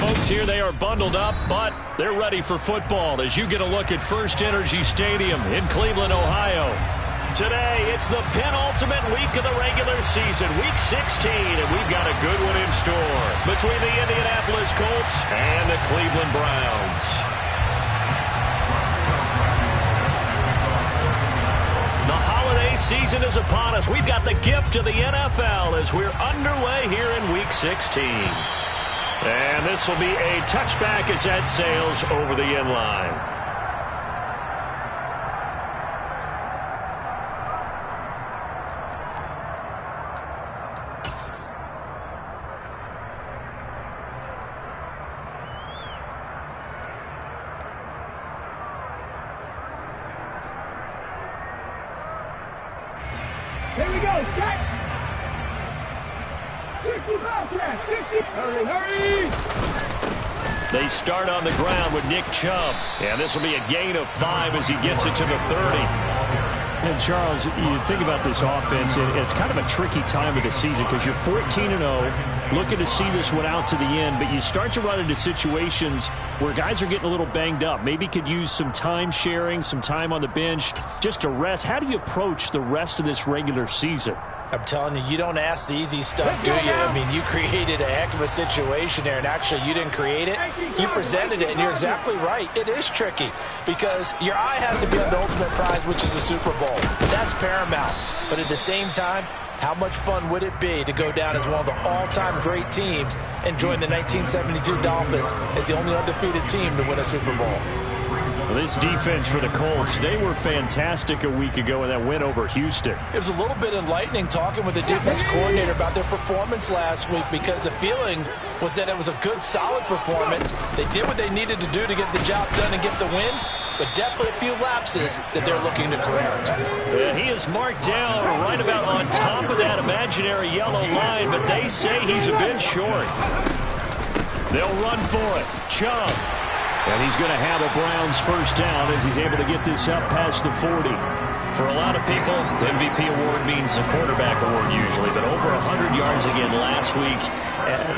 folks here, they are bundled up, but they're ready for football as you get a look at First Energy Stadium in Cleveland, Ohio. Today, it's the penultimate week of the regular season, Week 16, and we've got a good one in store between the Indianapolis Colts and the Cleveland Browns. The holiday season is upon us. We've got the gift of the NFL as we're underway here in Week 16. And this will be a touchback as that sails over the end line. Here we go, set! 60 back, 60! Hurry! They start on the ground with Nick Chubb. And this will be a gain of 5 as he gets it to the 30. And Charles, you think about this offense, it's kind of a tricky time of the season because you're 14-0, looking to see this one out to the end, but you start to run into situations where guys are getting a little banged up. Maybe could use some time sharing, some time on the bench just to rest. How do you approach the rest of this regular season? I'm telling you, you don't ask the easy stuff, do you? I mean, you created a heck of a situation there, and actually you didn't create it. You presented it, and you're exactly right. It is tricky because your eye has to be on the ultimate prize, which is the Super Bowl. That's paramount. But at the same time, how much fun would it be to go down as one of the all-time great teams and join the 1972 Dolphins as the only undefeated team to win a Super Bowl? Well, this defense for the Colts, they were fantastic a week ago in that win over Houston. It was a little bit enlightening talking with the defense coordinator about their performance last week because the feeling was that it was a good, solid performance. They did what they needed to do to get the job done and get the win, but definitely a few lapses that they're looking to correct. And he is marked down right about on top of that imaginary yellow line, but they say he's a bit short. They'll run for it. Chubb. And he's going to have a Browns first down as he's able to get this up past the 40. For a lot of people, MVP award means a quarterback award usually, but over 100 yards again last week.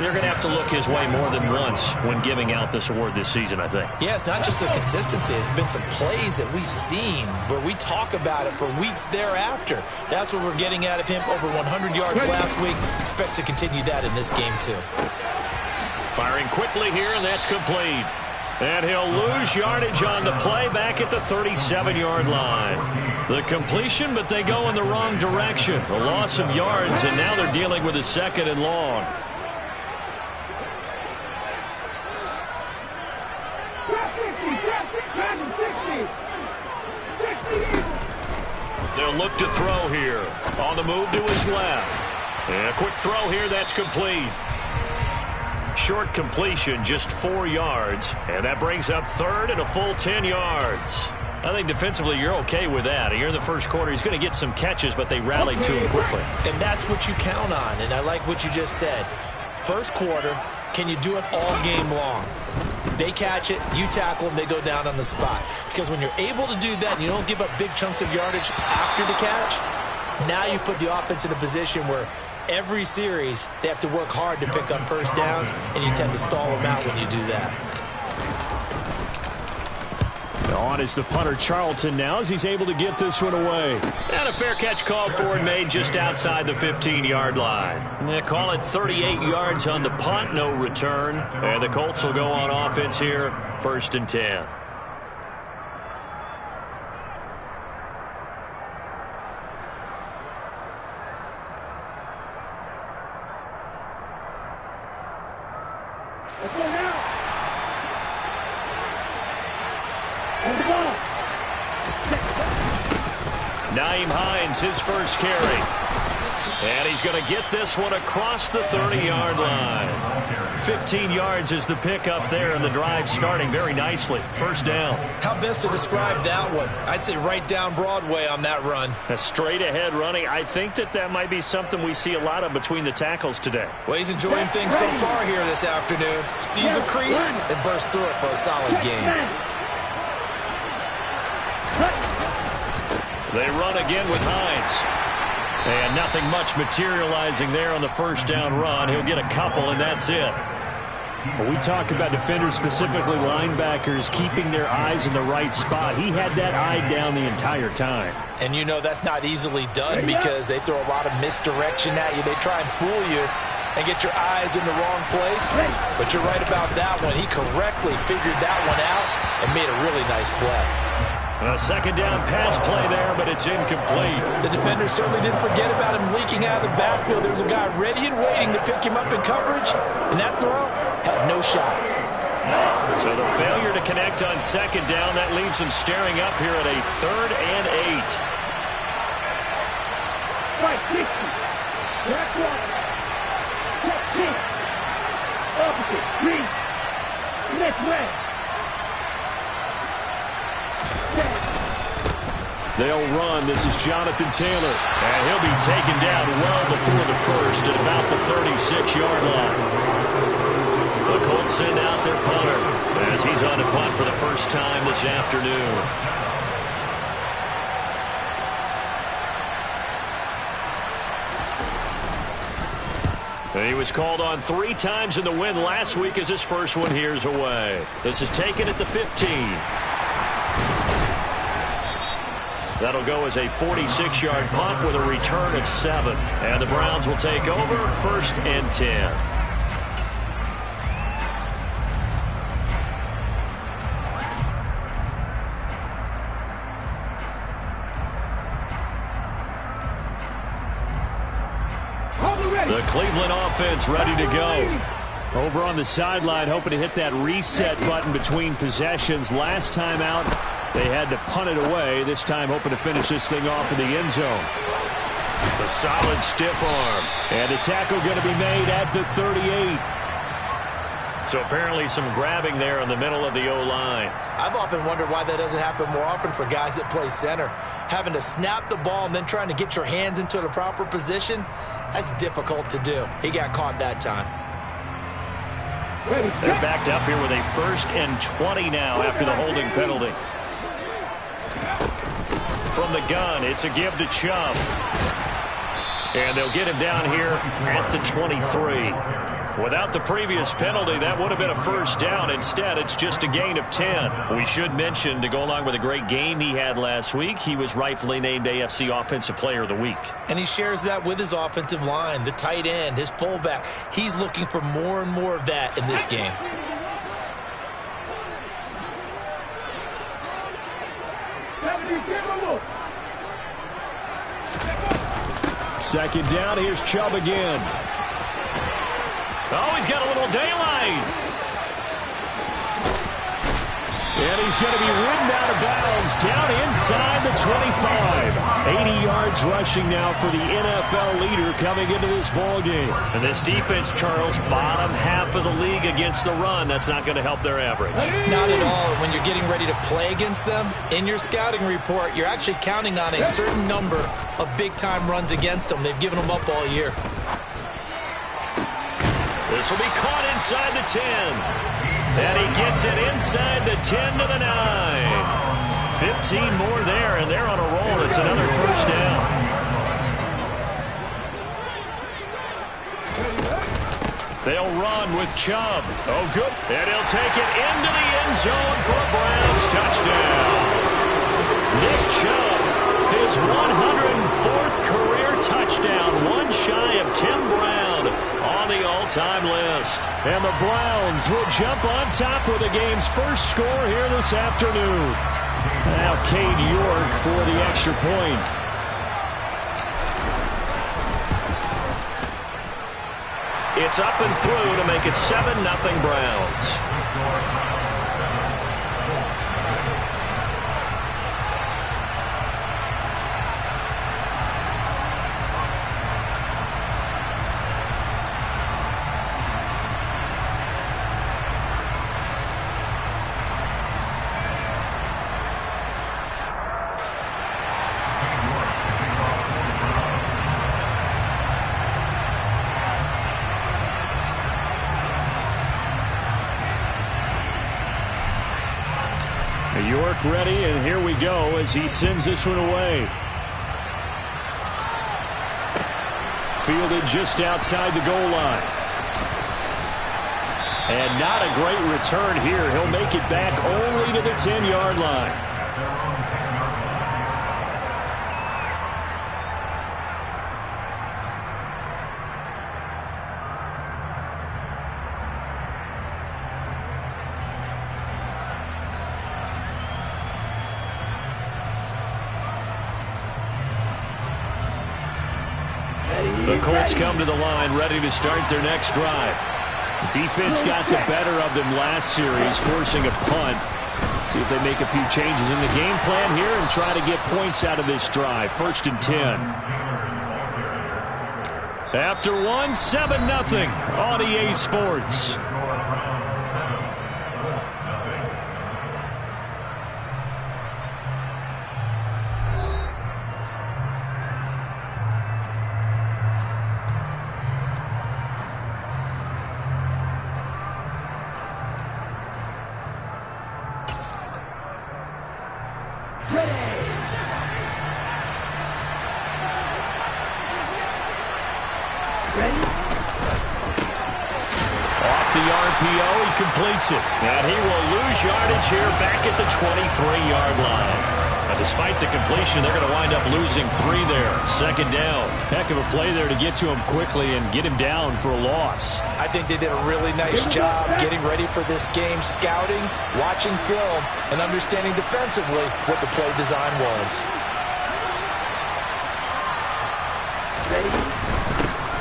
They're going to have to look his way more than once when giving out this award this season, I think. Yeah, it's not just the consistency. It's been some plays that we've seen where we talk about it for weeks thereafter. That's what we're getting out of him. Over 100 yards last week. Expects to continue that in this game, too. Firing quickly here, and that's complete. And he'll lose yardage on the play back at the 37-yard line. The completion, but they go in the wrong direction. A loss of yards, and now they're dealing with a second and long. They'll look to throw here. On the move to his left. And a quick throw here, that's complete. Short completion, just 4 yards. And that brings up third and a full 10 yards. I think defensively you're okay with that. Here in the first quarter, he's going to get some catches, but they rallied to him quickly. And that's what you count on, and I like what you just said. First quarter, can you do it all game long? They catch it, you tackle them, they go down on the spot. Because when you're able to do that and you don't give up big chunks of yardage after the catch, now you put the offense in a position where every series, they have to work hard to pick up first downs, and you tend to stall them out when you do that. On is the punter Charlton now as he's able to get this one away. And a fair catch called for and made just outside the 15-yard line. And they call it 38 yards on the punt, no return. And the Colts will go on offense here, 1st and 10. Nyheim Hines, his first carry. And he's going to get this one across the 30-yard line. 15 yards is the pickup there, and the drive starting very nicely. First down. How best to describe that one? I'd say right down Broadway on that run. A straight-ahead running. I think that might be something we see a lot of between the tackles today. Well, he's enjoying things so far here this afternoon. Sees a crease and bursts through it for a solid game. They run again with Hines. And nothing much materializing there on the first down run. He'll get a couple, and that's it. When we talk about defenders, specifically linebackers, keeping their eyes in the right spot, he had that eye down the entire time. And you know that's not easily done because they throw a lot of misdirection at you. They try and fool you and get your eyes in the wrong place. But you're right about that one. He correctly figured that one out and made a really nice play. A second down pass play there, but it's incomplete. The defender certainly didn't forget about him leaking out of the backfield. There was a guy ready and waiting to pick him up in coverage, and that throw had no shot. So the failure to connect on second down, that leaves him staring up here at a 3rd and 8. Right, 60. Back one. Check 10. Opposite. 3. Next way. They'll run. This is Jonathan Taylor. And he'll be taken down well before the first at about the 36-yard line. The Colts send out their punter as he's on to punt for the first time this afternoon. And he was called on 3 times in the win last week as his first one here's away. This is taken at the 15. That'll go as a 46-yard punt with a return of 7. And the Browns will take over 1st and 10. The Cleveland offense ready to go. Over on the sideline, hoping to hit that reset button between possessions. Last time out, they had to punt it away. This time, hoping to finish this thing off in the end zone. The solid stiff arm. And the tackle going to be made at the 38. So apparently some grabbing there in the middle of the O-line. I've often wondered why that doesn't happen more often for guys that play center. Having to snap the ball and then trying to get your hands into the proper position, that's difficult to do. He got caught that time. They're backed up here with a 1st and 20 now after the holding penalty. From the gun, it's a give to Chubb. And they'll get him down here at the 23. Without the previous penalty, that would have been a first down. Instead, it's just a gain of 10. We should mention, to go along with a great game he had last week, he was rightfully named AFC Offensive Player of the Week. And he shares that with his offensive line, the tight end, his fullback. He's looking for more and more of that in this game. Second down, here's Chubb again. Oh, he's got a little daylight. And he's going to be ridden out of bounds down inside the 25. 80 yards rushing now for the NFL leader coming into this ballgame. And this defense, Charles, bottom half of the league against the run. That's not going to help their average. Not at all. When you're getting ready to play against them, in your scouting report, you're actually counting on a certain number of big-time runs against them. They've given them up all year. This will be caught inside the 10. And he gets it inside the 10 to the 9. 15 more there, and they're on a roll. It's another first down. They'll run with Chubb. Oh, good. And he'll take it into the end zone for a Browns touchdown. Nick Chubb, his 104th career touchdown, one shy of Tim Brown on the all-time list. And the Browns will jump on top with the game's first score here this afternoon. Now Cade York for the extra point. It's up and through to make it 7-0 Browns. York ready, and here we go as he sends this one away. Fielded just outside the goal line. And not a great return here. He'll make it back only to the 10-yard line. The Colts come to the line ready to start their next drive. Defense got the better of them last series, forcing a punt. See if they make a few changes in the game plan here and try to get points out of this drive. 1st and 10. After one, 7-0 on EA Sports. Completes it, and he will lose yardage here back at the 23-yard line. And despite the completion, they're going to wind up losing 3 there. 2nd down. Heck of a play there to get to him quickly and get him down for a loss. I think they did a really nice job getting ready for this game, scouting, watching film, and understanding defensively what the play design was.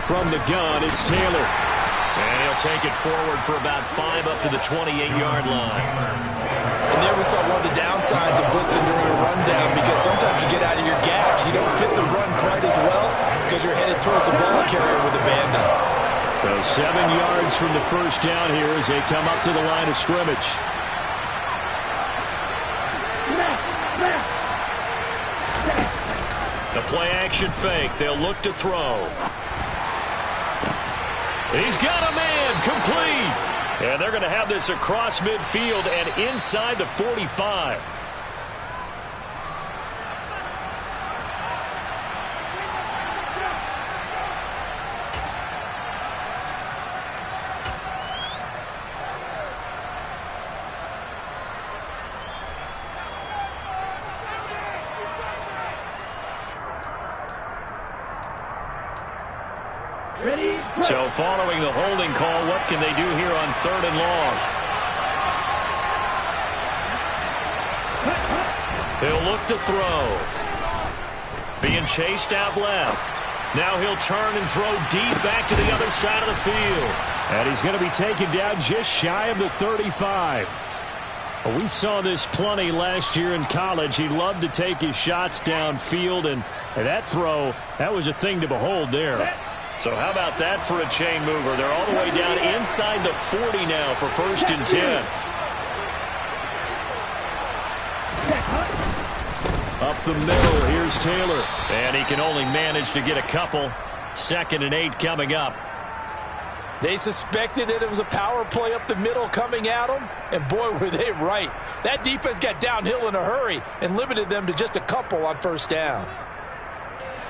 From the gun, it's Taylor. And he'll take it forward for about 5 up to the 28-yard line. And there we saw one of the downsides of blitzing during a rundown, because sometimes you get out of your gaps. You don't fit the run quite as well because you're headed towards the ball carrier with abandon. So 7 yards from the first down here as they come up to the line of scrimmage. The play action fake. They'll look to throw. He's got a man, complete. And they're going to have this across midfield and inside the 45. So following the holding call, what can they do here on 3rd and long? He'll look to throw. Being chased out left. Now he'll turn and throw deep back to the other side of the field. And he's going to be taken down just shy of the 35. We saw this plenty last year in college. He loved to take his shots downfield, and that throw, that was a thing to behold there. So how about that for a chain mover? They're all the way down inside the 40 now for 1st and 10. Up the middle, here's Taylor. And he can only manage to get a couple. 2nd and 8 coming up. They suspected that it was a power play up the middle coming at them, and boy, were they right. That defense got downhill in a hurry and limited them to just a couple on 1st down.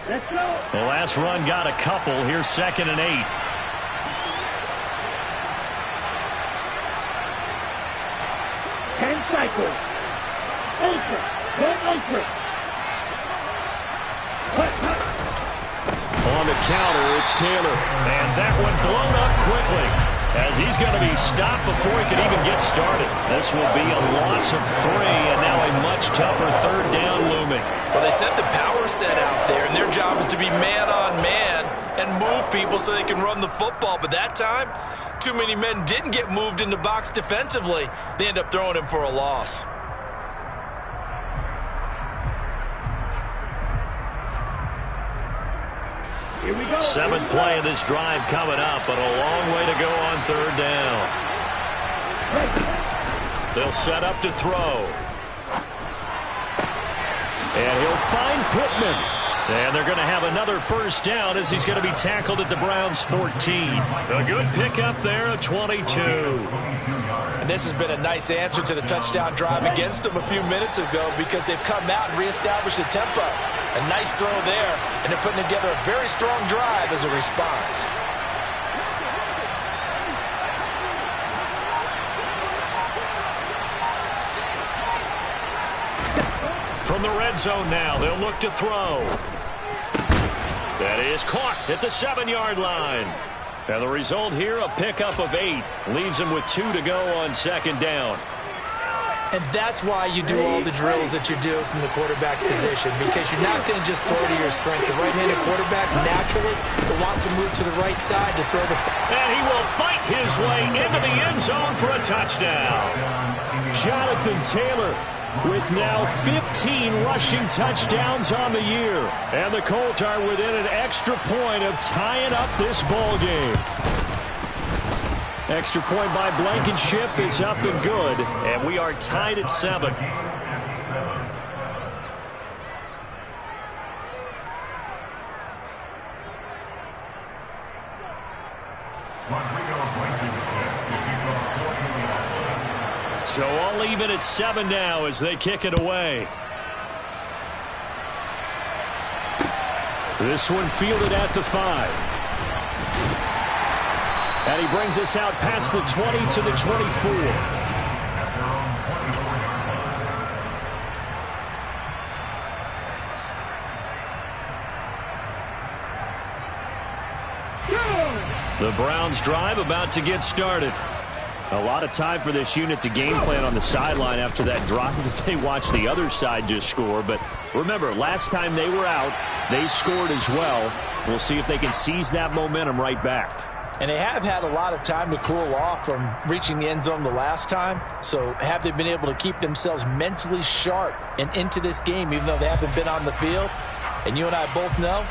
Let's go. The last run got a couple. Here's 2nd and 8. Ten cycles. Ultra. One ultra. On the counter, it's Taylor. And that one blown up quickly as he's going to be stopped before he can even get started. This will be a loss of 3, and now a much tougher 3rd down looming. Well, they sent the power set out there, and their job is to be man-on-man and move people so they can run the football. But that time, too many men didn't get moved in the box defensively. They end up throwing him for a loss. Here we go. 7th play of this drive coming up, but a long way to go on 3rd down. They'll set up to throw. And he'll find Pittman. And they're going to have another 1st down as he's going to be tackled at the Browns' 14. A good pickup there, a 22. And this has been a nice answer to the touchdown drive against them a few minutes ago, because they've come out and reestablished the tempo. A nice throw there, and they're putting together a very strong drive as a response. the red zone now. They'll look to throw. That is caught at the 7-yard line. And the result here, a pickup of 8. Leaves them with 2 to go on 2nd down. And that's why you do all the drills that you do from the quarterback position, because you're not going to just throw to your strength. The right-handed quarterback naturally will want to move to the right side to throw the... And he will fight his way into the end zone for a touchdown. Jonathan Taylor with now 15 rushing touchdowns on the year. And the Colts are within an extra point of tying up this ball game. Extra point by Blankenship is up and good, and we are tied at 7. So all even at 7 now as they kick it away. This one fielded at the 5. And he brings us out past the 20 to the 24. The Browns drive about to get started. A lot of time for this unit to game plan on the sideline after that drive that they watched the other side just score. But remember, last time they were out, they scored as well. We'll see if they can seize that momentum right back. And they have had a lot of time to cool off from reaching the end zone the last time. So have they been able to keep themselves mentally sharp and into this game, even though they haven't been on the field? And you and I both know,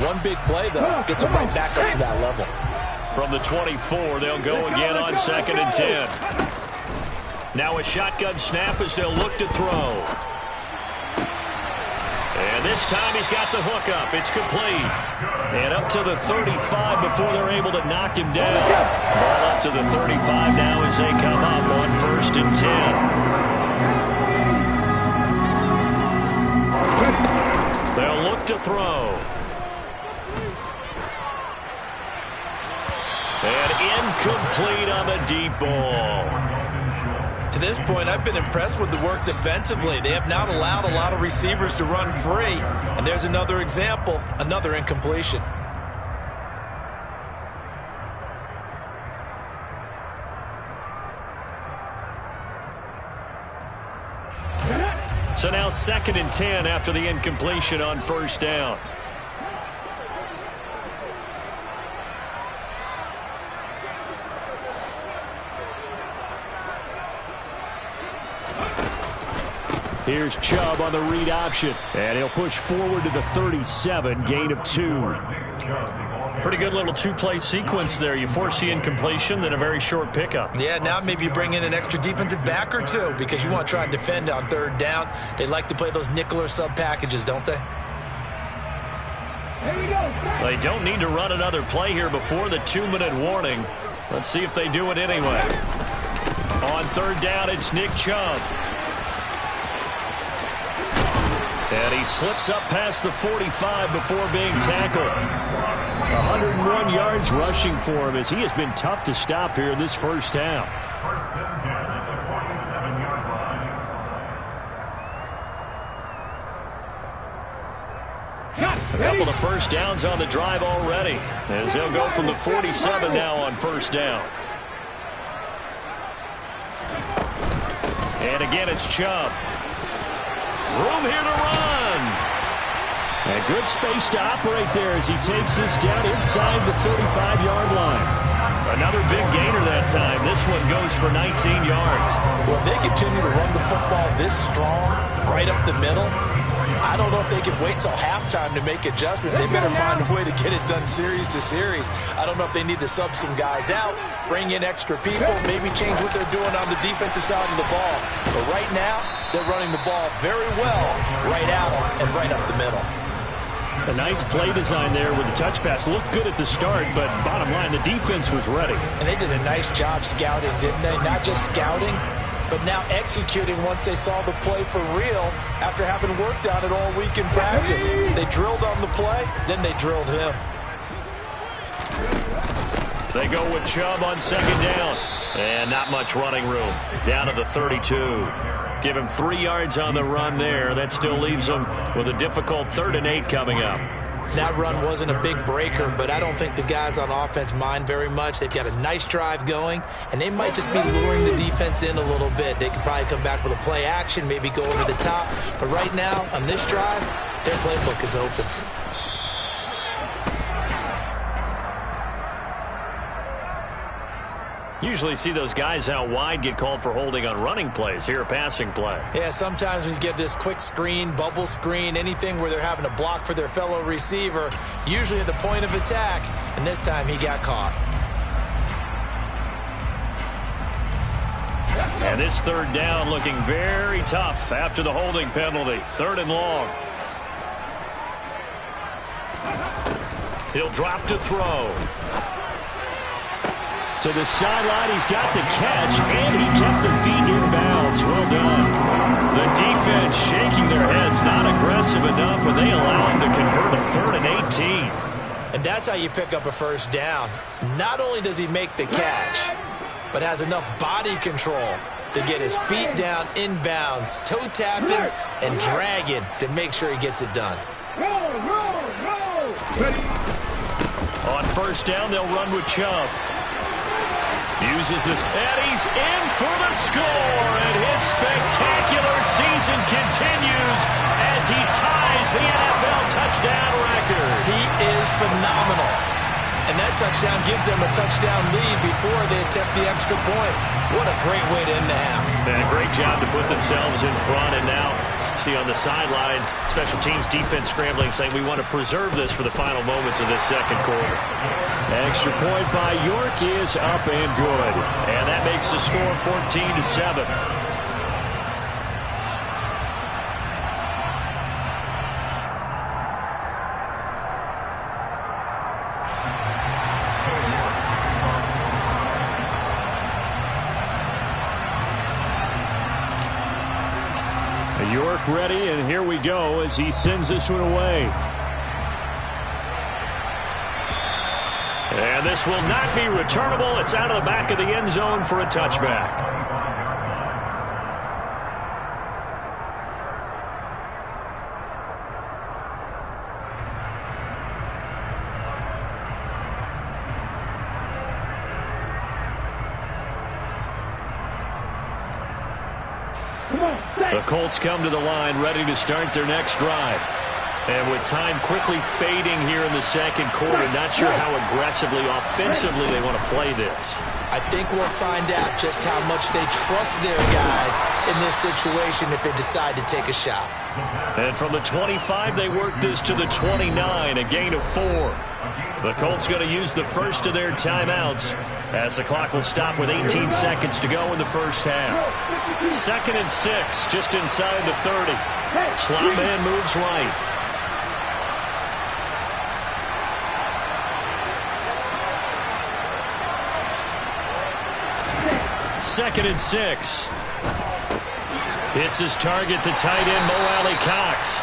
one big play, though, gets them right back up to that level. From the 24, they'll go again on 2nd and 10. Now a shotgun snap as they'll look to throw. And this time he's got the hook up. It's complete. And up to the 35 before they're able to knock him down. Ball up to the 35 now as they come up on 1st and 10. They'll look to throw. And incomplete on the deep ball. To this point, I've been impressed with the work defensively. They have not allowed a lot of receivers to run free. And there's another example, another incompletion. So now 2nd and 10 after the incompletion on 1st down. Here's Chubb on the read option. And he'll push forward to the 37, gain of 2. Pretty good little two-play sequence there. You force the incompletion, then a very short pickup. Yeah, now maybe you bring in an extra defensive back or two because you want to try and defend on 3rd down. They like to play those nickel or sub packages, don't they? They don't need to run another play here before the 2-minute warning. Let's see if they do it anyway. On 3rd down, it's Nick Chubb. And he slips up past the 45 before being tackled. 101 yards rushing for him as he has been tough to stop here in this 1st half. A couple of 1st downs on the drive already as they'll go from the 47 now on 1st down. And again, it's Chubb. Room here to run. And good space to operate there as he takes this down inside the 35-yard line. Another big gainer that time. This one goes for 19 yards. Well, if they continue to run the football this strong, right up the middle, I don't know if they can wait till halftime to make adjustments. They better find a way to get it done series to series. I don't know if they need to sub some guys out, bring in extra people, maybe change what they're doing on the defensive side of the ball. But right now, they're running the ball very well right at them and right up the middle. A nice play design there with the touch pass. Looked good at the start, but bottom line, the defense was ready. And they did a nice job scouting, didn't they? Not just scouting, but now executing once they saw the play for real after having worked on it all week in practice. They drilled on the play, then they drilled him. They go with Chubb on 2nd down. And not much running room. Down to the 32. Give him 3 yards on the run there. That still leaves him with a difficult 3rd and 8 coming up. That run wasn't a big breaker, but I don't think the guys on offense mind very much. They've got a nice drive going, and they might just be luring the defense in a little bit. They could probably come back with a play action, maybe go over the top. But right now, on this drive, their playbook is open. Usually see those guys out wide get called for holding on running plays. Here, a passing play. Yeah, sometimes when you get this quick screen, bubble screen, anything where they're having to block for their fellow receiver, usually at the point of attack, and this time he got caught. And this 3rd down looking very tough after the holding penalty. 3rd and long. He'll drop to throw. To the sideline, he's got the catch, and he kept the feet in bounds. Well done. The defense shaking their heads, not aggressive enough, and they allow him to convert a 3rd and 18. And that's how you pick up a 1st down. Not only does he make the catch, but has enough body control to get his feet down in bounds, toe tapping and dragging to make sure he gets it done. On 1st down, they'll run with Chubb. Uses this, and he's in for the score, and his spectacular season continues as he ties the NFL touchdown record. He is phenomenal, and that touchdown gives them a touchdown lead before they attempt the extra point. What a great way to end the half. And a great job to put themselves in front, and now see on the sideline, special teams defense scrambling, saying we want to preserve this for the final moments of this 2nd quarter. Extra point by York is up and good. And that makes the score 14-7. York ready, and here we go as he sends this one away. And this will not be returnable. It's out of the back of the end zone for a touchback. The Colts come to the line ready to start their next drive. And with time quickly fading here in the 2nd quarter, not sure how aggressively, offensively they want to play this. I think we'll find out just how much they trust their guys in this situation if they decide to take a shot. And from the 25, they work this to the 29, a gain of 4. The Colts going to use the first of their timeouts as the clock will stop with 18 seconds to go in the 1st half. 2nd and 6, just inside the 30. Slot man moves right. 2nd and 6. Hits his target, the tight end, Mo Alley-Cox.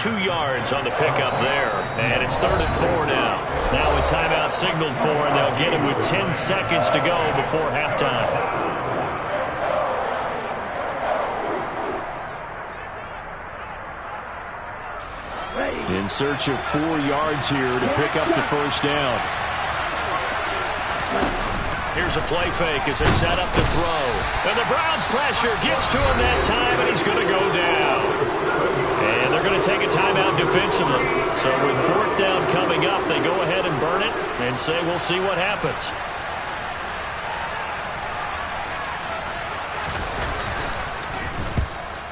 2 yards on the pickup there. And it's 3rd and 4 now. Now a timeout signaled for, and they'll get it with 10 seconds to go before halftime. In search of 4 yards here to pick up the 1st down. Here's a play fake as they set up to throw. And the Browns pressure gets to him that time, and he's going to go down. And they're going to take a timeout defensively. So with 4th down coming up, they go ahead and burn it and say we'll see what happens.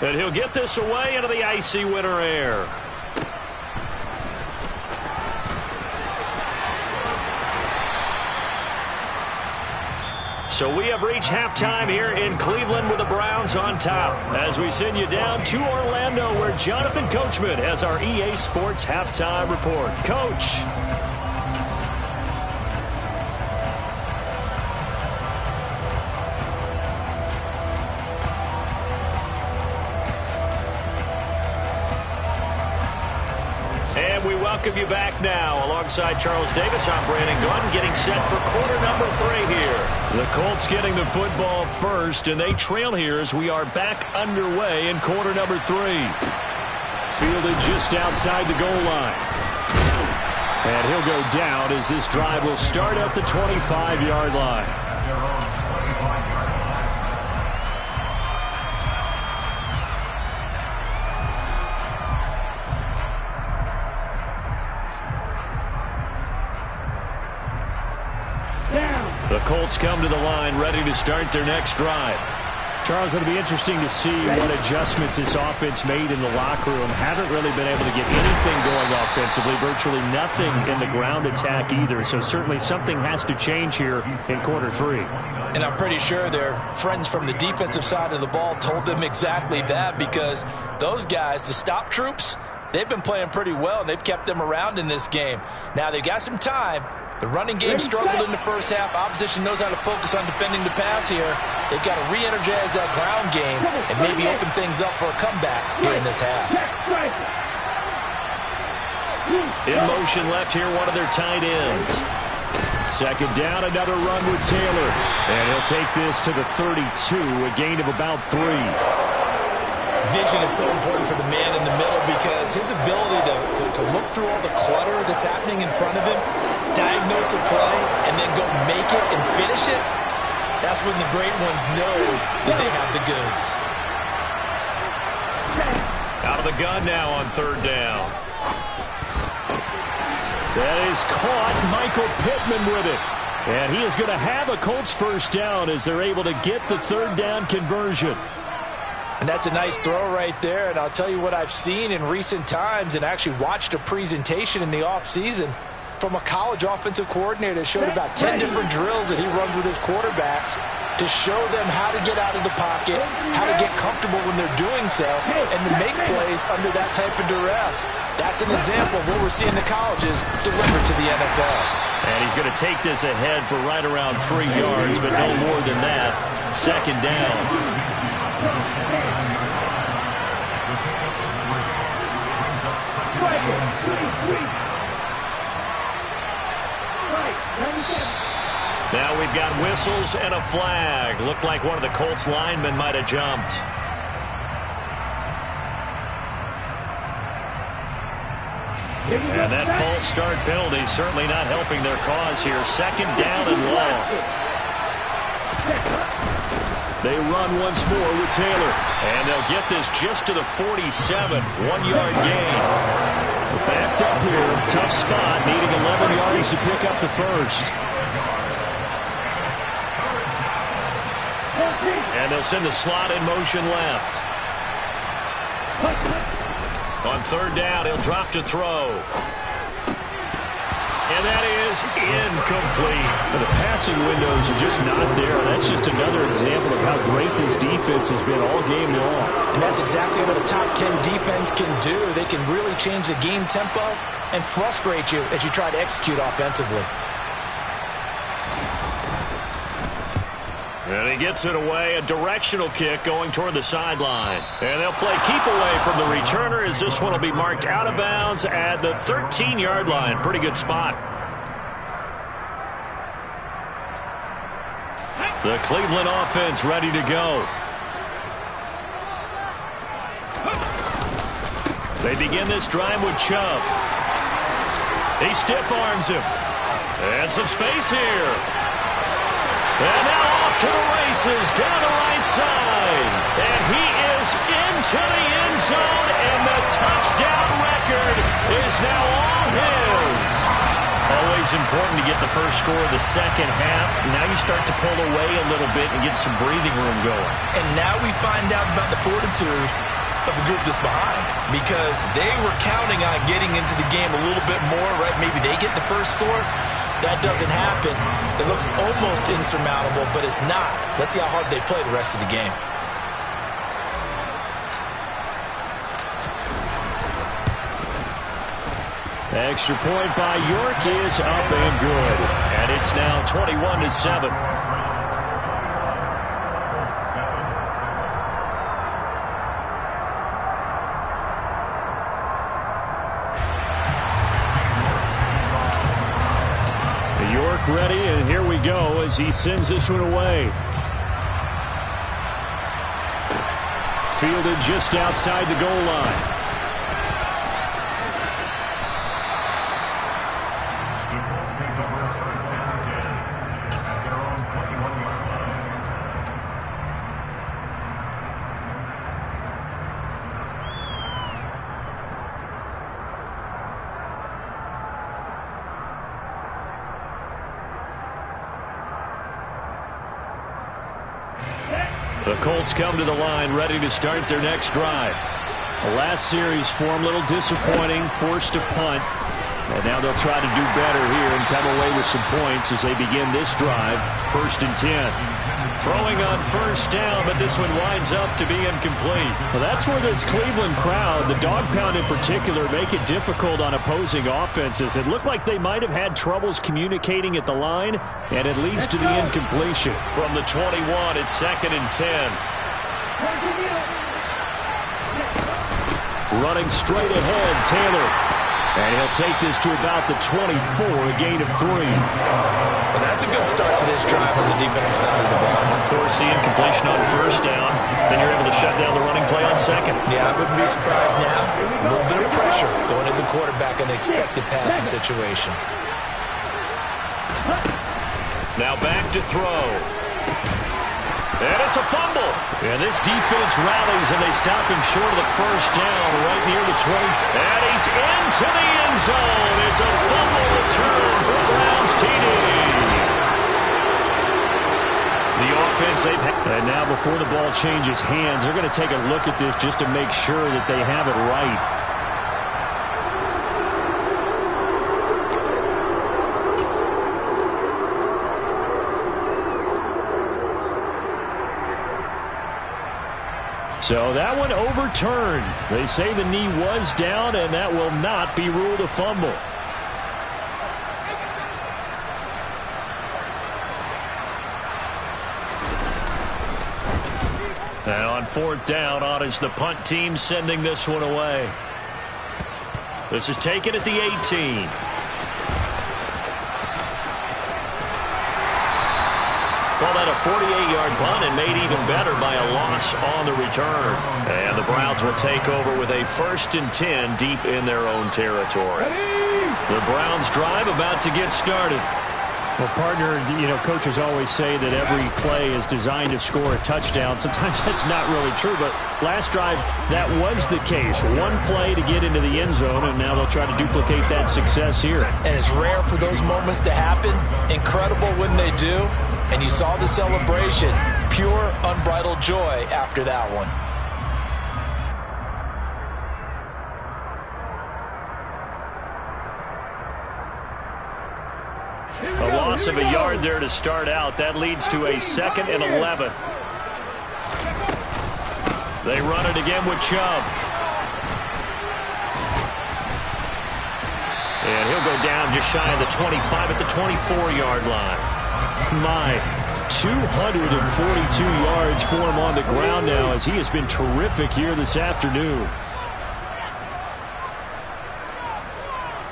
And he'll get this away into the icy winter air. So we have reached halftime here in Cleveland with the Browns on top. As we send you down to Orlando, where Jonathan Coachman has our EA Sports Halftime Report. Coach. And we welcome you back now. Alongside Charles Davis, I'm Brandon Gunn, getting set for quarter number 3 here. The Colts getting the football first, and they trail here as we are back underway in quarter number 3. Fielded just outside the goal line. And he'll go down as this drive will start at the 25-yard line. The Colts come to the line ready to start their next drive. Charles, it'll be interesting to see what adjustments this offense made in the locker room. Haven't really been able to get anything going offensively, virtually nothing in the ground attack either. So certainly something has to change here in quarter 3. And I'm pretty sure their friends from the defensive side of the ball told them exactly that, because those guys, the stop troops, they've been playing pretty well, and they've kept them around in this game. Now they've got some time. The running game struggled in the first half. Opposition knows how to focus on defending the pass here. They've got to re-energize that ground game and maybe open things up for a comeback here in this half. In motion left here, one of their tight ends. Second down, another run with Taylor. And he'll take this to the 32, a gain of about 3. Vision is so important for the man in the middle, because his ability to look through all the clutter that's happening in front of him, diagnose a play, and then go make it and finish it, that's when the great ones know that they have the goods. Out of the gun now on third down. That is caught. Michael Pittman with it. And he is going to have a Colts first down as they're able to get the third down conversion. And that's a nice throw right there. And I'll tell you what I've seen in recent times, and actually watched a presentation in the offseason from a college offensive coordinator that showed about 10 different drills that he runs with his quarterbacks to show them how to get out of the pocket, how to get comfortable when they're doing so, and to make plays under that type of duress. That's an example of what we're seeing the colleges deliver to the NFL. And he's going to take this ahead for right around 3 yards, but no more than that. Second down. Now we've got whistles and a flag. Looked like one of the Colts linemen might have jumped. And that false start penalty certainly not helping their cause here. Second down and long. They run once more with Taylor. And they'll get this just to the 47. 1-yard gain. Backed up here. Tough spot. Needing 11 yards to pick up the first. And they'll send the slot in motion left. On third down, he'll drop to throw. And that is incomplete. The passing windows are just not there. That's just another example of how great this defense has been all game long. And that's exactly what a top 10 defense can do. They can really change the game tempo and frustrate you as you try to execute offensively. And he gets it away, a directional kick going toward the sideline. And they'll play keep away from the returner as this one will be marked out of bounds at the 13-yard line. Pretty good spot. The Cleveland offense ready to go. They begin this drive with Chubb. He stiff arms him. And some space here. And now off to the races down the right side. And he is into the end zone, and the touchdown record is now all his. Always important to get the first score of the second half. Now you start to pull away a little bit and get some breathing room going. And now we find out about the fortitude of the group that's behind, because they were counting on getting into the game a little bit more, right? Maybe they get the first score. That doesn't happen. It looks almost insurmountable, but it's not. Let's see how hard they play the rest of the game. Extra point by York is up and good. And it's now 21-7. York ready, and here we go as he sends this one away. Fielded just outside the goal line. The Colts come to the line ready to start their next drive. The last series for them, a little disappointing, forced a punt. And now they'll try to do better here and come away with some points as they begin this drive, 1st and 10. Throwing on first down, but this one winds up to be incomplete. Well, that's where this Cleveland crowd, the dog pound in particular, make it difficult on opposing offenses. It looked like they might have had troubles communicating at the line, and it leads to the incompletion. From the 21, it's 2nd and 10. Running straight ahead, Taylor. And he'll take this to about the 24, a gain of 3. Well, that's a good start to this drive on the defensive side of the ball. Force the incompletion on first down. Then you're able to shut down the running play on second. Yeah, I wouldn't be surprised now. A little bit of pressure going at the quarterback in an expected passing situation. Now back to throw. And it's a fumble. And this defense rallies, and they stop him short of the first down right near the 20. And he's into the end zone. It's a fumble return for Browns TD. The offense they've had. And now before the ball changes hands, they're going to take a look at this just to make sure that they have it right. So that one overturned. They say the knee was down, and that will not be ruled a fumble. And on 4th down, on is the punt team sending this one away. This is taken at the 18. Well, that a 48-yard punt and made even better by a loss on the return. And the Browns will take over with a 1st and 10 deep in their own territory. The Browns drive about to get started. Well, partner, coaches always say that every play is designed to score a touchdown. Sometimes that's not really true, but last drive, that was the case. One play to get into the end zone, and now they'll try to duplicate that success here. And it's rare for those moments to happen. Incredible when they do. And you saw the celebration. Pure, unbridled joy after that one. A loss of a yard there to start out. That leads to a 2nd and 11. They run it again with Chubb. And he'll go down just shy of the 25 at the 24-yard line. My 242 yards for him on the ground now as he has been terrific here this afternoon.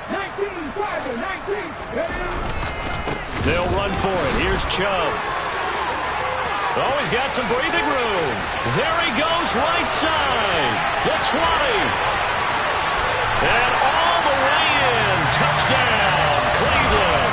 19. They'll run for it. Here's Chubb. Oh, he's got some breathing room. There he goes, right side. The 20. And all the way in. Touchdown, Cleveland.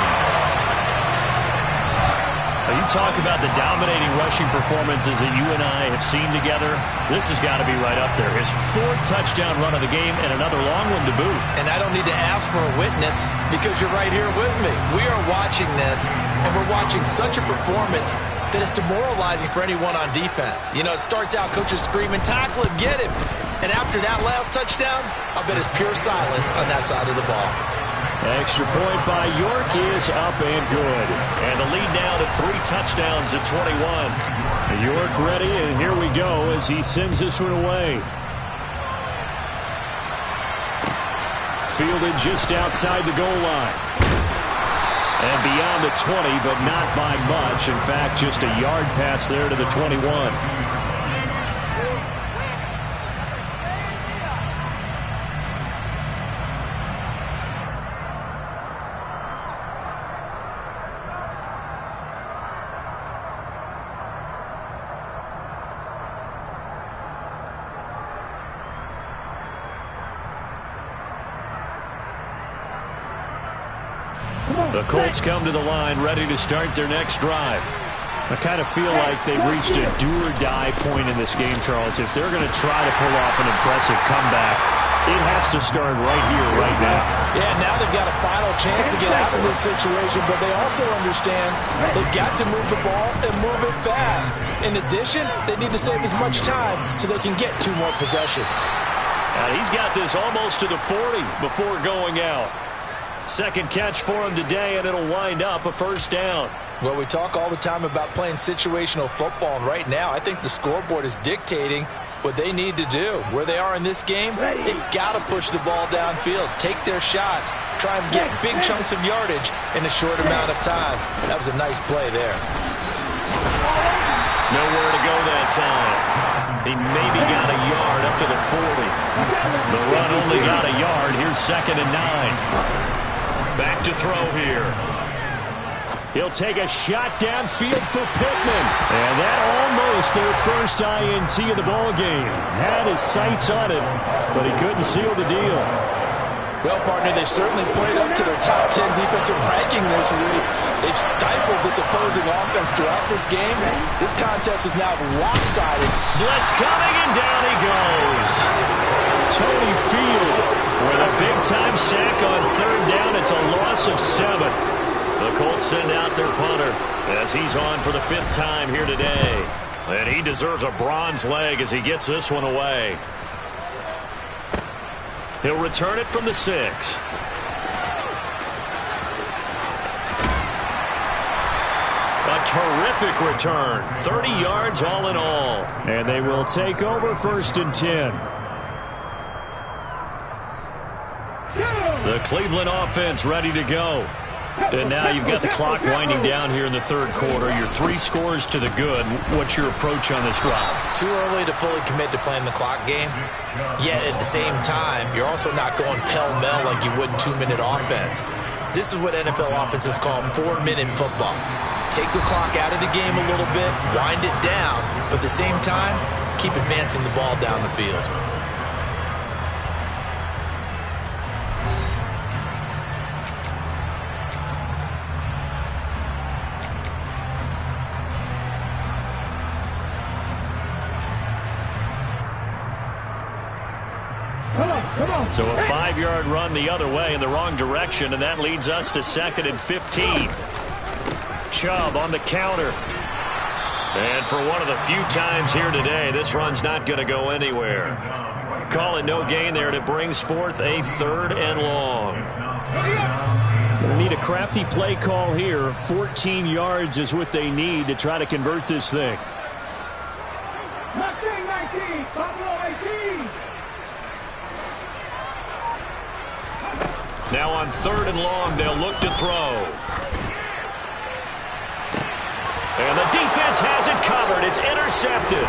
You talk about the dominating rushing performances that you and I have seen together. This has got to be right up there. His 4th touchdown run of the game and another long one to boot. And I don't need to ask for a witness because you're right here with me. We are watching this, and we're watching such a performance that is demoralizing for anyone on defense. It starts out coaches screaming, tackle him, get him. And after that last touchdown, I bet it's pure silence on that side of the ball. Extra point by York is up and good. And the lead now to 3 touchdowns at 21. York ready, and here we go as he sends this one away. Fielded just outside the goal line. And beyond the 20, but not by much. In fact, just a yard pass there to the 21. The Colts come to the line ready to start their next drive. I kind of feel like they've reached a do-or-die point in this game, Charles. If they're going to try to pull off an impressive comeback, it has to start right here, right now. Yeah, now they've got a final chance to get out of this situation, but they also understand they've got to move the ball and move it fast. In addition, they need to save as much time so they can get 2 more possessions. And he's got this almost to the 40 before going out. Second catch for him today, and it'll wind up a first down. Well, we talk all the time about playing situational football, and right now I think the scoreboard is dictating what they need to do. Where they are in this game, they've got to push the ball downfield, take their shots, try and get big chunks of yardage in a short amount of time. That was a nice play there. Nowhere to go that time. He maybe got a yard up to the 40. The run only got a yard. Here's 2nd and 9. Back to throw here. He'll take a shot downfield for Pittman. And that almost their first INT of the ballgame. Had his sights on it, but he couldn't seal the deal. Well, partner, they've certainly played up to their top 10 defensive ranking this week. They've stifled this opposing offense throughout this game. This contest is now lopsided. Blitz coming, and down he goes. Tony Field with a big-time sack on 3rd down. It's a loss of 7. The Colts send out their punter as he's on for the 5th time here today. And he deserves a bronze leg as he gets this one away. He'll return it from the 6. A terrific return. 30 yards all in all. And they will take over 1st and 10. The Cleveland offense ready to go. And now you've got the clock winding down here in the 3rd quarter. You're 3 scores to the good. What's your approach on this drive? Too early to fully commit to playing the clock game. Yet at the same time, you're also not going pell-mell like you would in 2-minute offense. This is what NFL offenses call 4-minute football. Take the clock out of the game a little bit, wind it down, but at the same time, keep advancing the ball down the field. So a 5-yard run the other way in the wrong direction, and that leads us to 2nd and 15. Chubb on the counter. And for one of the few times here today, this run's not going to go anywhere. Call it no gain there, and it brings forth a 3rd and long. They need a crafty play call here. 14 yards is what they need to try to convert this thing. 19, Buffalo 18. Now on 3rd and long, they'll look to throw. And the defense has it covered. It's intercepted.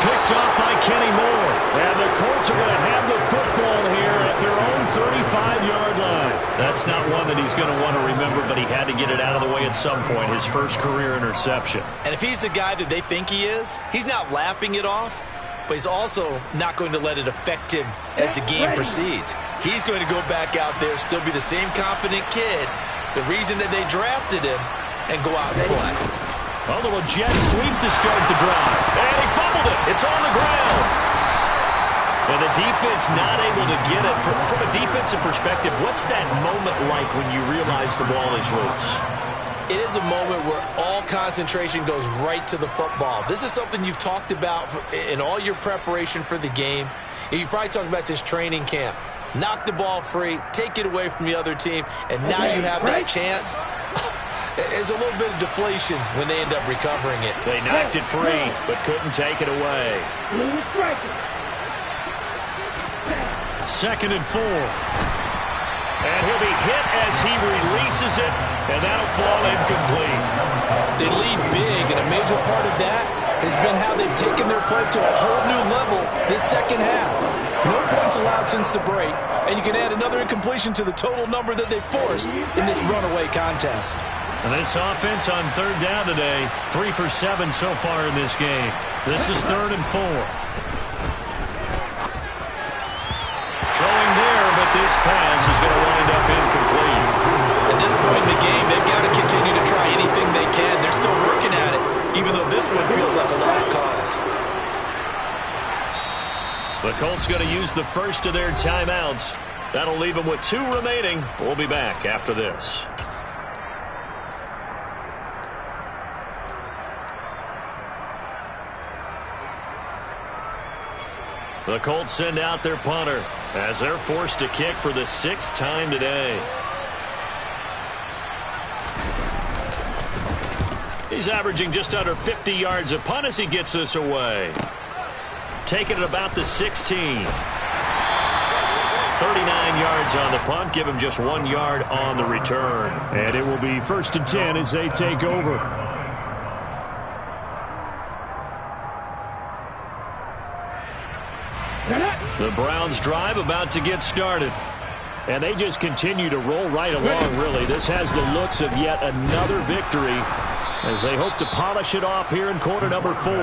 Picked off by Kenny Moore. And the Colts are going to have the football here at their own 35-yard line. That's not one that he's going to want to remember, but he had to get it out of the way at some point. His first career interception. And if he's the guy that they think he is, he's not laughing it off, but he's also not going to let it affect him as the game proceeds. He's going to go back out there, still be the same confident kid, the reason that they drafted him, and go out and play. A little jet sweep to start the drive. And he fumbled it. It's on the ground. And the defense not able to get it. From a defensive perspective, what's that moment like when you realize the ball is loose? It is a moment where all concentration goes right to the football. This is something you've talked about in all your preparation for the game. And you probably talked about since training camp. Knock the ball free, take it away from the other team, and now you have that chance. There's a little bit of deflation when they end up recovering it. They knocked it free, but couldn't take it away. 2nd and 4. And he'll be hit as he releases it, and that'll fall incomplete. They lead big, and a major part of that has been how they've taken their play to a whole new level this second half. No points allowed since the break, and you can add another incompletion to the total number that they forced in this runaway contest. And this offense on 3rd down today, 3 for 7 so far in this game. This is 3rd and 4. Throwing there, but this pass is going to wind up incomplete. And this even though this one feels like a lost cause. The Colts going to use the first of their timeouts. That'll leave them with 2 remaining. We'll be back after this. The Colts send out their punter as they're forced to kick for the 6th time today. He's averaging just under 50 yards a punt as he gets this away. Taking it about the 16. 39 yards on the punt. Give him just 1 yard on the return. And it will be 1st and 10 as they take over. The Browns drive about to get started. And they just continue to roll right along, really. This has the looks of yet another victory as they hope to polish it off here in quarter number 4.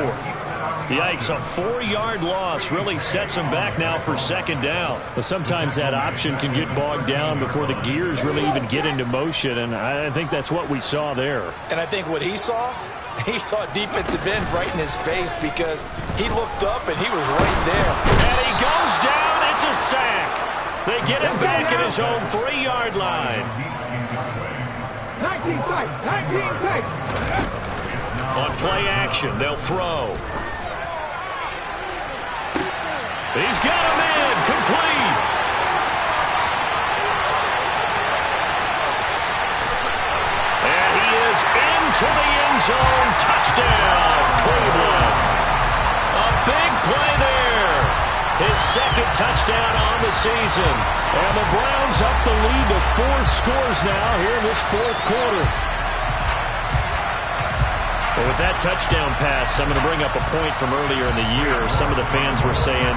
Yikes, a 4-yard loss really sets them back now for 2nd down. But sometimes that option can get bogged down before the gears really even get into motion, and I think that's what we saw there. And I think what he saw defensive end right in his face because he looked up and he was right there. And he goes down. It's a sack. They get him back at his own 3-yard line. 19 tight. On play action, they'll throw. He's got a man complete. And he is into the end zone. Touchdown, Cleveland. A big play there. His 2nd touchdown on the season. And the Browns up the lead to 4 scores now here in this 4th quarter. Well, with that touchdown pass, I'm going to bring up a point from earlier in the year. Some of the fans were saying,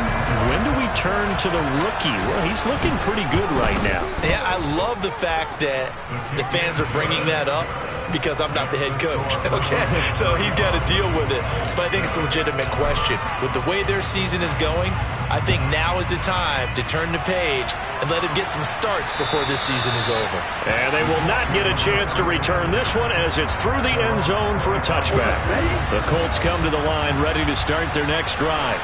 when do we turn to the rookie? Well, he's looking pretty good right now. Yeah, I love the fact that the fans are bringing that up because I'm not the head coach, okay? So he's got to deal with it. But I think it's a legitimate question. With the way their season is going, I think now is the time to turn the page and let him get some starts before this season is over. And they will not get a chance to return this one as it's through the end zone for a touchback. The Colts come to the line ready to start their next drive.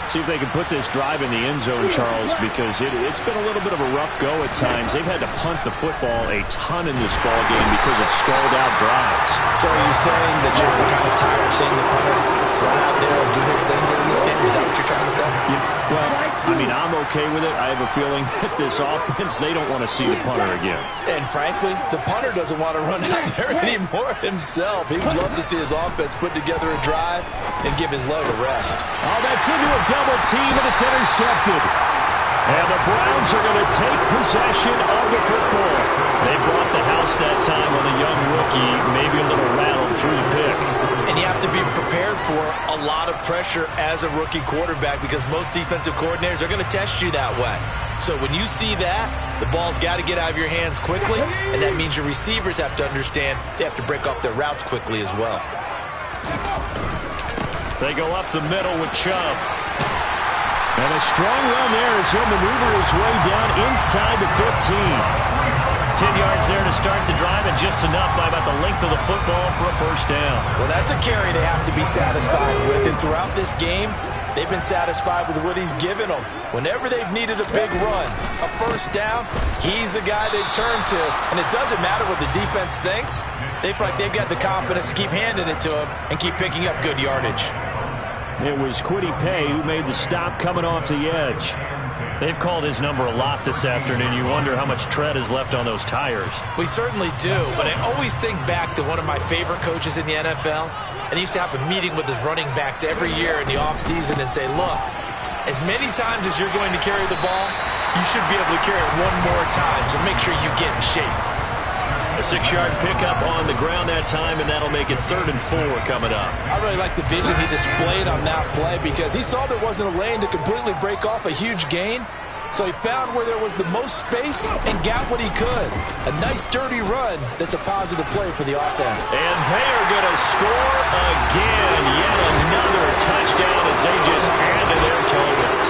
See if they can put this drive in the end zone, Charles, because it's been a little bit of a rough go at times. They've had to punt the football a ton in this ballgame because of stalled-out drives. So are you saying that you're kind of tired of seeing the punter run out there and do his thing during this game? Is that what you're trying to say? Yeah, well, I mean, I'm okay with it. I have a feeling that this offense, they don't want to see the punter again. And frankly, the punter doesn't want to run out there anymore himself. He would love to see his offense put together a drive and give his leg a rest. Oh, that's into a double team, and it's intercepted. And the Browns are going to take possession of the football. They brought the house that time on a young rookie, maybe a little rattled through the pick. And you have to be prepared for a lot of pressure as a rookie quarterback because most defensive coordinators are going to test you that way. So when you see that, the ball's got to get out of your hands quickly, and that means your receivers have to understand they have to break off their routes quickly as well. They go up the middle with Chubb. And a strong run there as he'll maneuver his way down inside the 15. 10 yards there to start the drive, and just enough by about the length of the football for a 1st down. Well, that's a carry they have to be satisfied with. And throughout this game, they've been satisfied with what he's given them. Whenever they've needed a big run, a 1st down, he's the guy they turn to. And it doesn't matter what the defense thinks. They feel like they've got the confidence to keep handing it to him and keep picking up good yardage. It was Kwity Paye who made the stop coming off the edge. They've called his number a lot this afternoon. You wonder how much tread is left on those tires. We certainly do, but I always think back to one of my favorite coaches in the NFL, and he used to have a meeting with his running backs every year in the offseason and say, look, as many times as you're going to carry the ball, you should be able to carry it one more time, so make sure you get in shape. A 6-yard pickup on the ground that time, and that'll make it 3rd and 4 coming up. I really like the vision he displayed on that play because he saw there wasn't a lane to completely break off a huge gain. So he found where there was the most space and got what he could. A nice, dirty run that's a positive play for the offense. And they are going to score again. Yet another touchdown as they just add to their totals.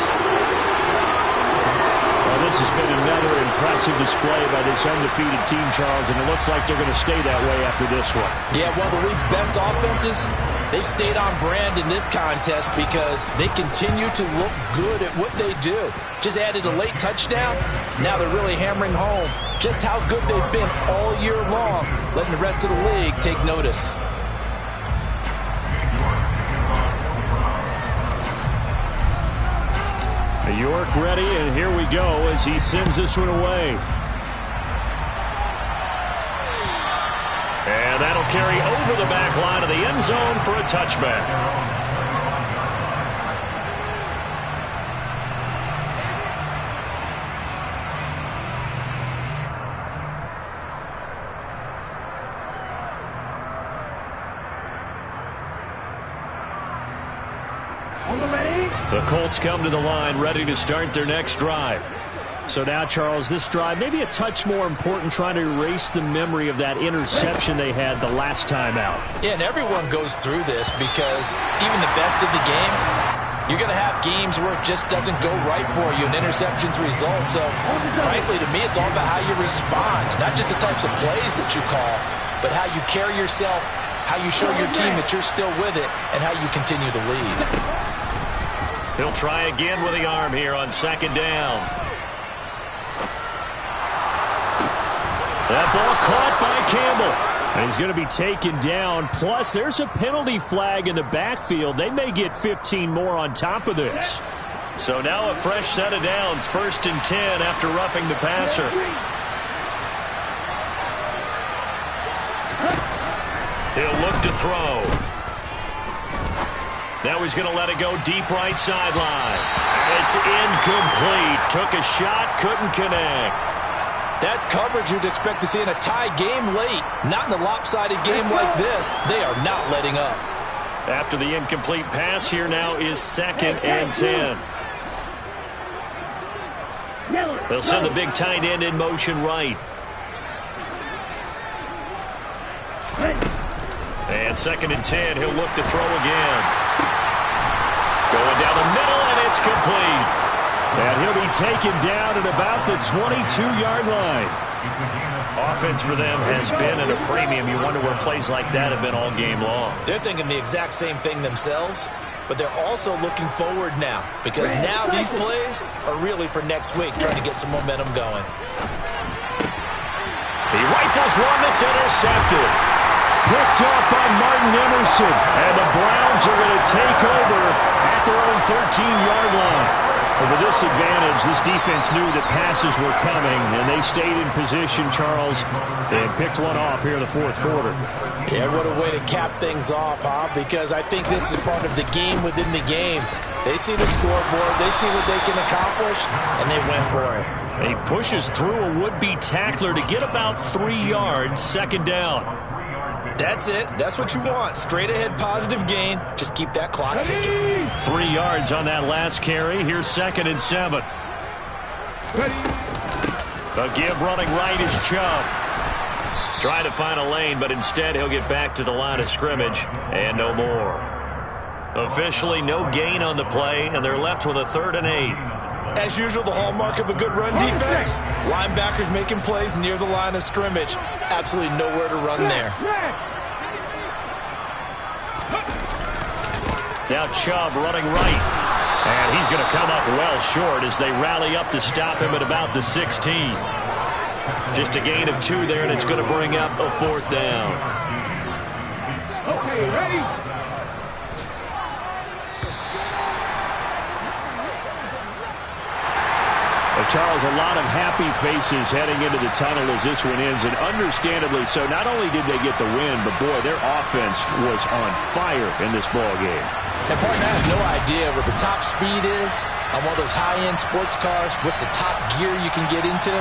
This has been another impressive display by this undefeated team, Charles, and it looks like they're going to stay that way after this one. Yeah, one of the league's best offenses, They stayed on brand in this contest because they continue to look good at what they do. Just added a late touchdown. Now they're really hammering home just how good they've been all year long, letting the rest of the league take notice. York ready, and here we go as he sends this one away. And that'll carry over the back line of the end zone for a touchback. The Colts come to the line, ready to start their next drive. So now, Charles, this drive may be a touch more important, trying to erase the memory of that interception they had the last time out. Yeah, and everyone goes through this because even the best of the game, you're going to have games where it just doesn't go right for you, and interceptions result. So, frankly, to me, it's all about how you respond, not just the types of plays that you call, but how you carry yourself, how you show your team that you're still with it, and how you continue to lead. He'll try again with the arm here on second down. That ball caught by Campbell. And he's going to be taken down. Plus, there's a penalty flag in the backfield. They may get 15 more on top of this. So now a fresh set of downs. 1st and 10 after roughing the passer. He'll look to throw. Now he's going to let it go deep right sideline. It's incomplete. Took a shot, couldn't connect. That's coverage you'd expect to see in a tie game late. Not in a lopsided game like this. They are not letting up. After the incomplete pass, here now is 2nd and 10. They'll send the big tight end in motion right. And 2nd and 10, he'll look to throw again. Going down the middle, and it's complete. And he'll be taken down at about the 22-yard line. Offense for them has been at a premium. You wonder where plays like that have been all game long. They're thinking the exact same thing themselves, but they're also looking forward now because now these plays are really for next week, trying to get some momentum going. He rifles one that's intercepted. Picked up by Martin Emerson, and the Browns are going to take over at their own 13-yard line. But with this advantage, this defense knew that passes were coming, and they stayed in position, Charles, and picked one off here in the 4th quarter. Yeah, what a way to cap things off, huh? Because I think this is part of the game within the game. They see the scoreboard, they see what they can accomplish, and they went for it. And he pushes through a would-be tackler to get about 3 yards, 2nd down. That's it. That's what you want. Straight ahead positive gain. Just keep that clock ticking. 3 yards on that last carry. Here's 2nd and 7. The give running right is Chubb. Trying to find a lane, but instead he'll get back to the line of scrimmage and no more. Officially no gain on the play, and they're left with a 3rd and 8. As usual, the hallmark of a good run defense, linebackers making plays near the line of scrimmage. Absolutely nowhere to run there. Now Chubb running right. And he's going to come up well short as they rally up to stop him at about the 16. Just a gain of 2 there, and it's going to bring up a 4th down. Okay, ready? Charles, a lot of happy faces heading into the tunnel as this one ends, and understandably so. Not only did they get the win, but boy, their offense was on fire in this ball game. And partner, I have no idea what the top speed is on one of those high-end sports cars. What's the top gear you can get into?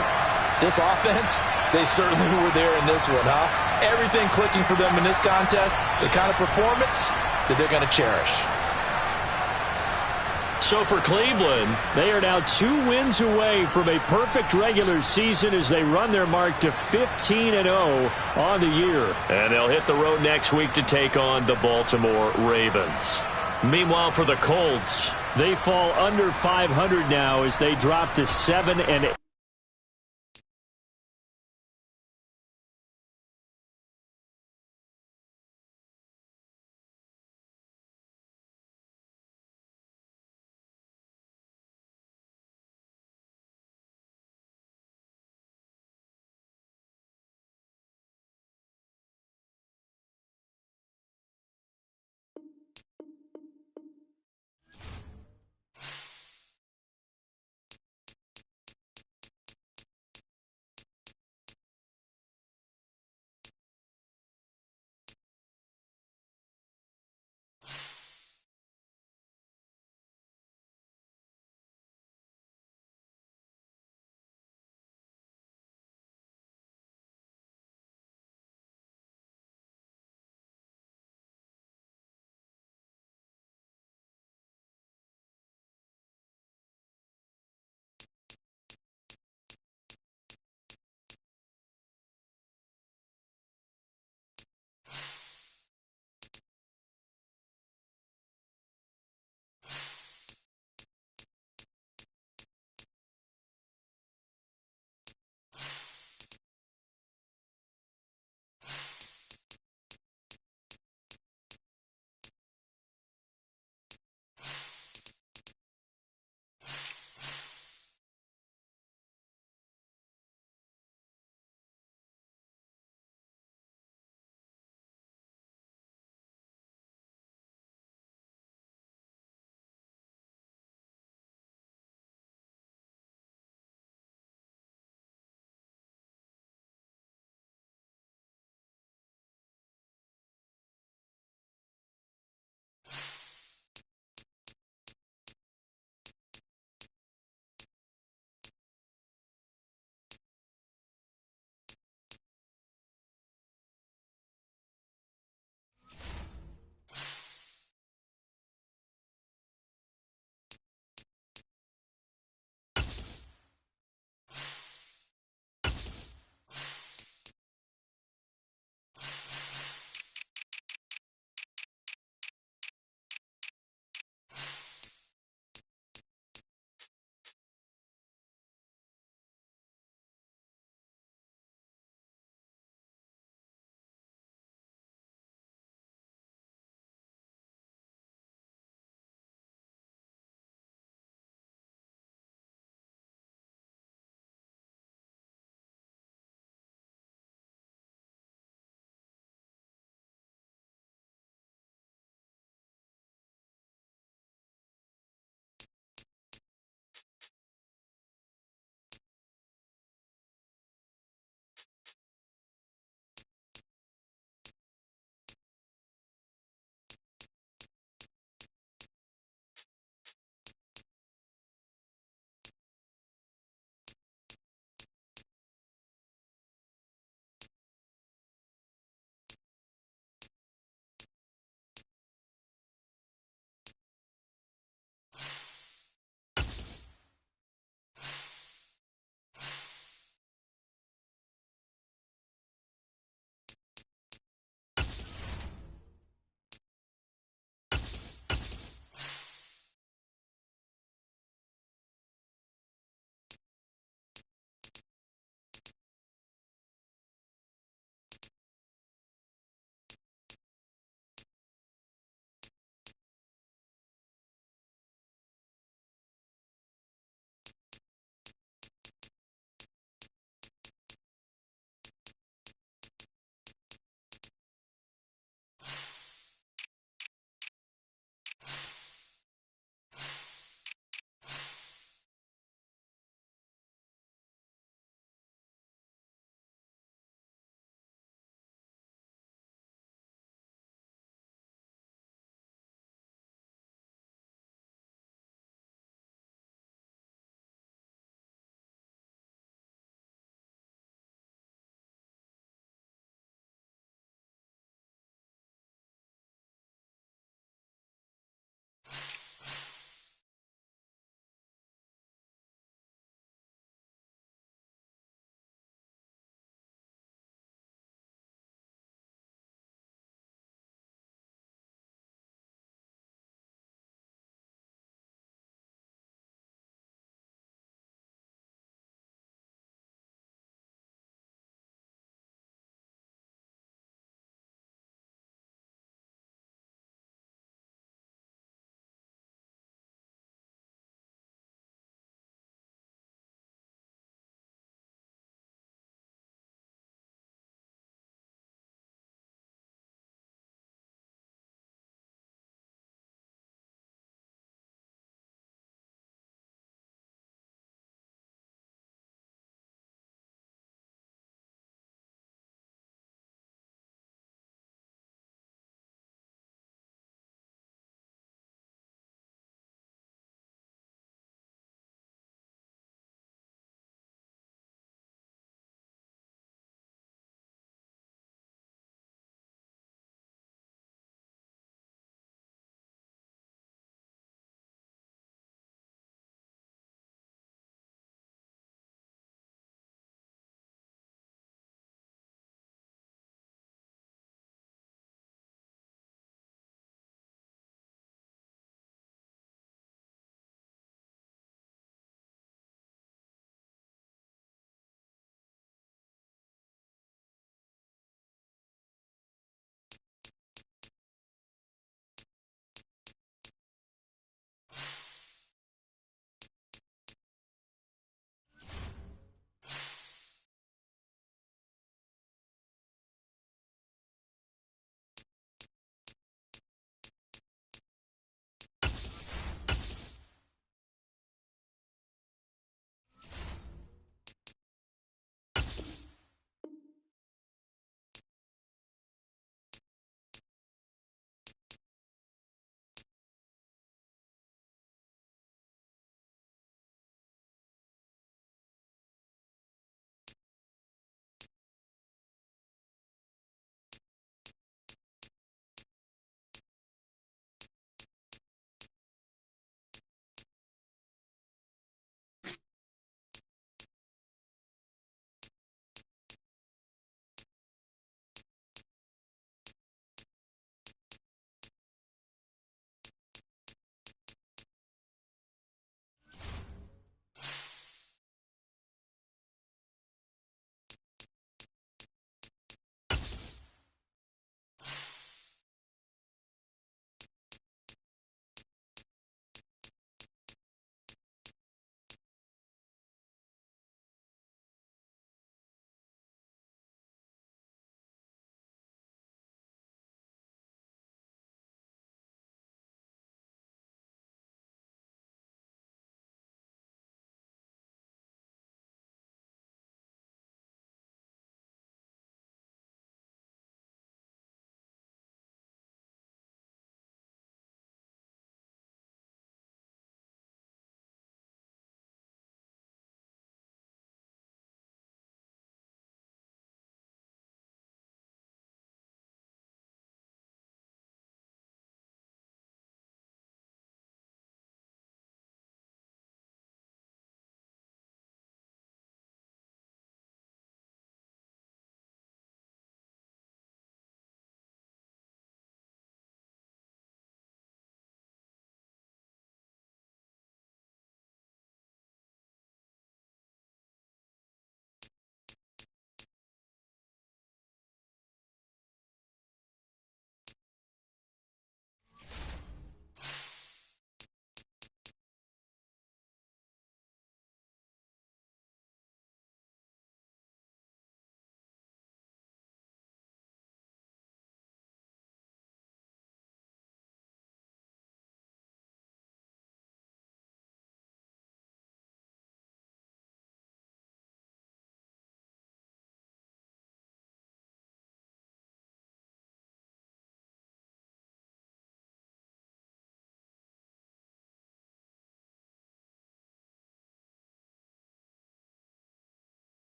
This offense, they certainly were there in this one, huh? Everything clicking for them in this contest, the kind of performance that they're going to cherish. So for Cleveland, they are now 2 wins away from a perfect regular season as they run their mark to 15-0 on the year. And they'll hit the road next week to take on the Baltimore Ravens. Meanwhile, for the Colts, they fall under 500 now as they drop to 7-8.